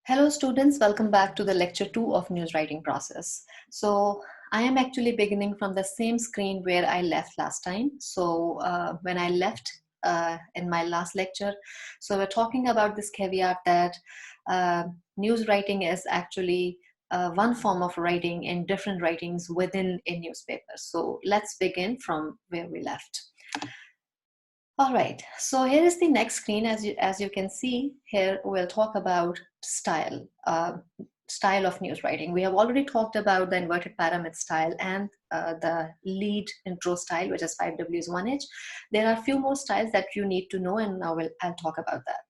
Hello students, welcome back to the lecture 2 of news writing process. So I am actually beginning from the same screen where I left last time. So when I left in my last lecture, so we're talking about this caveat that news writing is actually one form of writing in different writings within a newspaper. So let's begin from where we left. All right, so here is the next screen. As you can see here, we'll talk about style, style of news writing. We have already talked about the inverted pyramid style and the lead intro style, which is 5Ws 1H. There are a few more styles that you need to know, and now I'll talk about that.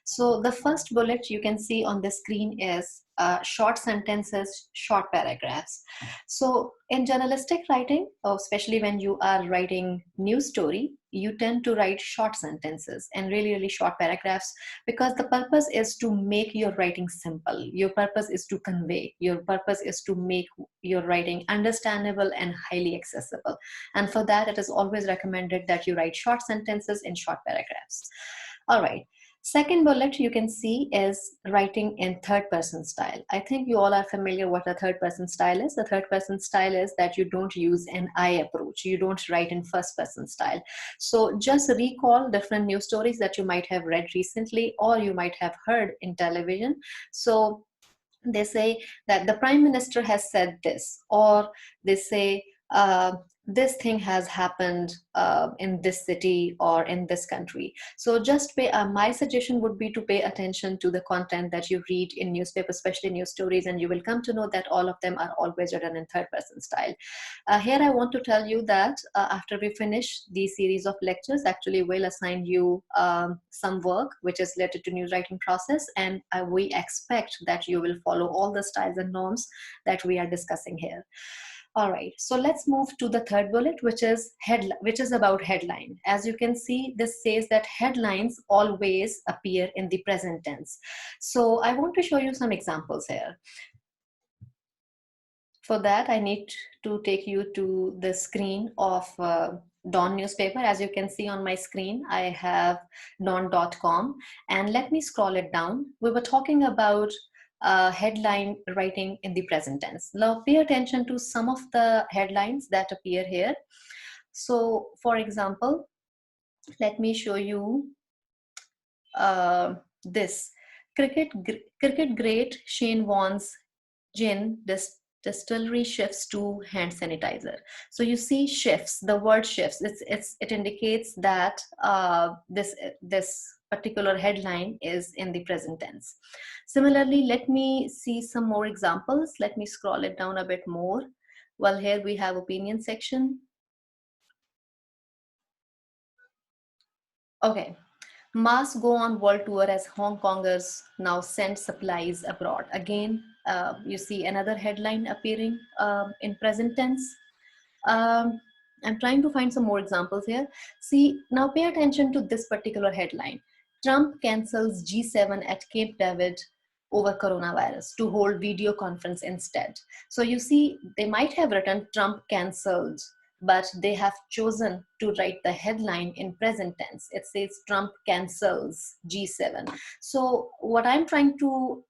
So the first bullet you can see on the screen is short sentences, short paragraphs. So in journalistic writing, especially when you are writing news story, you tend to write short sentences and really short paragraphs because the purpose is to make your writing simple. Your purpose is to convey. Your purpose is to make your writing understandable and highly accessible. And for that, it is always recommended that you write short sentences in short paragraphs. All right. Second bullet you can see is writing in third person style. I think you all are familiar what a third person style is. The third person style is that you don't use an I approach. You don't write in first person style. So just recall different news stories that you might have read recently or you might have heard in television. So they say that the prime minister has said this, or they say this thing has happened in this city or in this country. So just my suggestion would be to pay attention to the content that you read in newspaper, especially news stories, and you will come to know that all of them are always written in third person style. Here I want to tell you that after we finish the series of lectures, actually we'll assign you some work which is related to news writing process, and we expect that you will follow all the styles and norms that we are discussing here. All right, so let's move to the third bullet, which is about headline. As you can see, this says that headlines always appear in the present tense. So I want to show you some examples here. For that, I need to take you to the screen of Dawn newspaper. As you can see on my screen, I have dawn.com, and let me scroll it down. We were talking about headline writing in the present tense. Now pay attention to some of the headlines that appear here. So for example, let me show you this. Cricket great Shane Warne's gin distillery shifts to hand sanitizer. So you see shifts, the word shifts, it indicates that this particular headline is in the present tense. Similarly, let me see some more examples. Let me scroll it down a bit more. Well, here we have opinion section. Okay. Mas go on world tour as Hong Kongers now send supplies abroad. Again, you see another headline appearing in present tense. I'm trying to find some more examples here. See, now pay attention to this particular headline. Trump cancels G7 at Cape David over coronavirus to hold video conference instead. So you see, they might have written Trump cancelled, but they have chosen to write the headline in present tense. It says Trump cancels G7. So what I'm trying to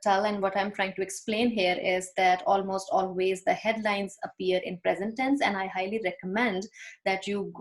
tell and what I'm trying to explain here is that almost always the headlines appear in present tense, and I highly recommend that you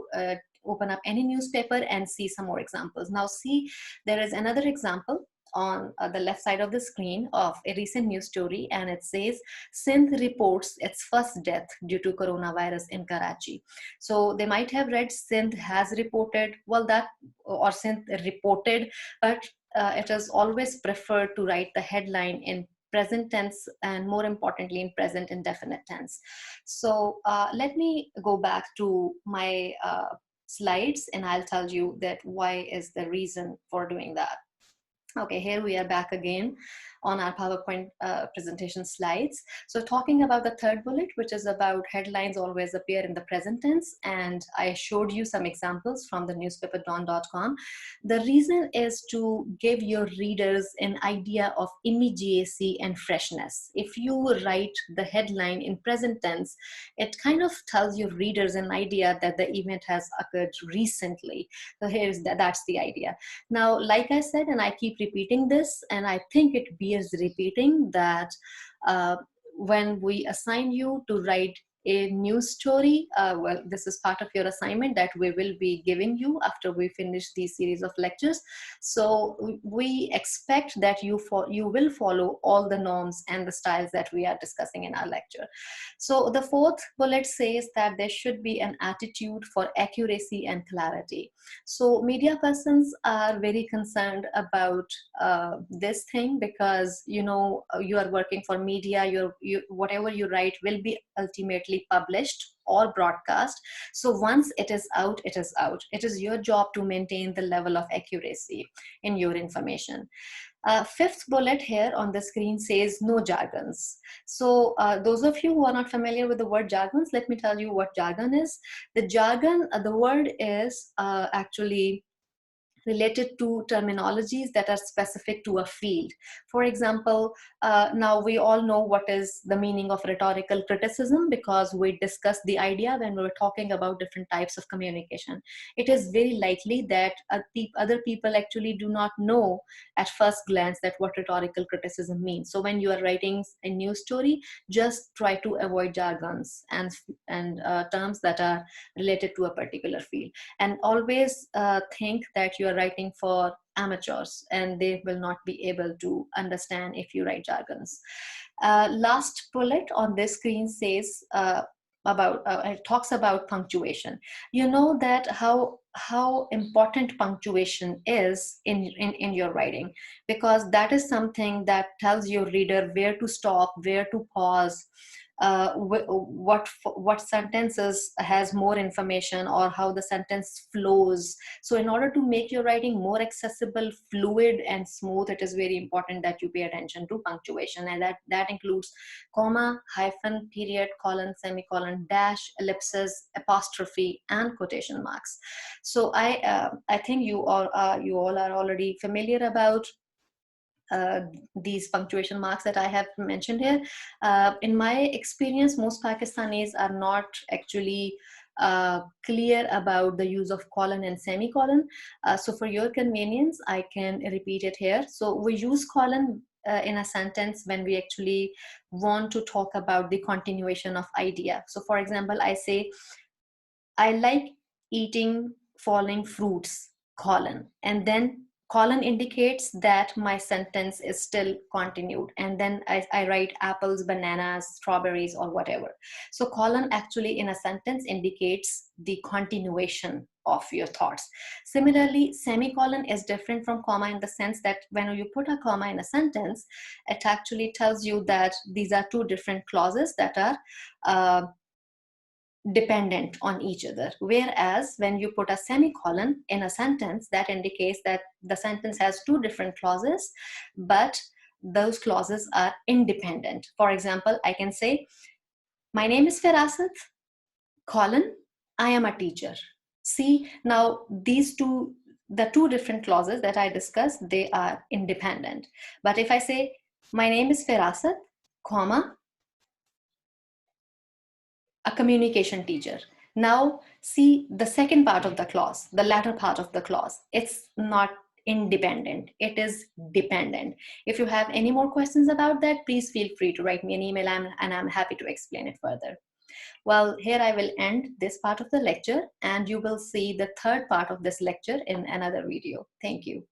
open up any newspaper and see some more examples. Now see, there is another example on the left side of the screen of a recent news story, and it says Sindh reports its first death due to coronavirus in Karachi. So they might have read Sindh has reported, well, that, or Sindh reported, but it is always preferred to write the headline in present tense, and more importantly in present indefinite tense. So let me go back to my slides, and I'll tell you that why is the reason for doing that. Okay, here we are back again on our PowerPoint presentation slides. So talking about the third bullet, which is about headlines always appear in the present tense, and I showed you some examples from the newspaper dawn.com. The reason is to give your readers an idea of immediacy and freshness. If you write the headline in present tense, it kind of tells your readers an idea that the event has occurred recently. So that's the idea. Now, like I said, and I keep repeating this, and I think it bears repeating that when we assign you to write a news story, well, this is part of your assignment that we will be giving you after we finish these series of lectures. So we expect that you will follow all the norms and the styles that we are discussing in our lecture. So the fourth bullet says that there should be an attitude for accuracy and clarity. So media persons are very concerned about this thing, because you are working for media. Whatever you write will be ultimately published or broadcast. So once it is out, it is out. It is your job to maintain the level of accuracy in your information. Fifth bullet here on the screen says no jargons. So those of you who are not familiar with the word jargons, let me tell you what jargon is. The jargon, the word is actually related to terminologies that are specific to a field. For example, now we all know what is the meaning of rhetorical criticism, because we discussed the idea when we were talking about different types of communication. It is very likely that other people actually do not know at first glance that what rhetorical criticism means. So when you are writing a news story, just try to avoid jargons and terms that are related to a particular field. And always think that you are writing for amateurs, and they will not be able to understand if you write jargons. Last bullet on this screen says it talks about punctuation. You know that how important punctuation is in your writing, because that is something that tells your reader where to stop, where to pause, what sentences has more information, or how the sentence flows. So in order to make your writing more accessible, fluid, and smooth, it is very important that you pay attention to punctuation, and that includes comma, hyphen, period, colon, semicolon, dash, ellipsis, apostrophe, and quotation marks. So I think you all are already familiar about these punctuation marks that I have mentioned here. In my experience, most Pakistanis are not actually clear about the use of colon and semicolon. So for your convenience, I can repeat it here. So we use colon in a sentence when we actually want to talk about the continuation of idea. So for example, I say, I like eating falling fruits, colon, and then colon indicates that my sentence is still continued, and then I write apples, bananas, strawberries, or whatever. So colon actually in a sentence indicates the continuation of your thoughts. Similarly, semicolon is different from comma in the sense that when you put a comma in a sentence, it actually tells you that these are two different clauses that are dependent on each other. Whereas when you put a semicolon in a sentence, that indicates that the sentence has two different clauses, but those clauses are independent. For example, I can say, my name is Firasat, colon, I am a teacher. See, now the two different clauses that I discussed, they are independent. But if I say, my name is Firasat, comma, a communication teacher. Now, see the second part of the clause, the latter part of the clause. It's not independent, it is dependent. If you have any more questions about that, please feel free to write me an email, and I'm happy to explain it further. Well, here I will end this part of the lecture, and you will see the third part of this lecture in another video. Thank you.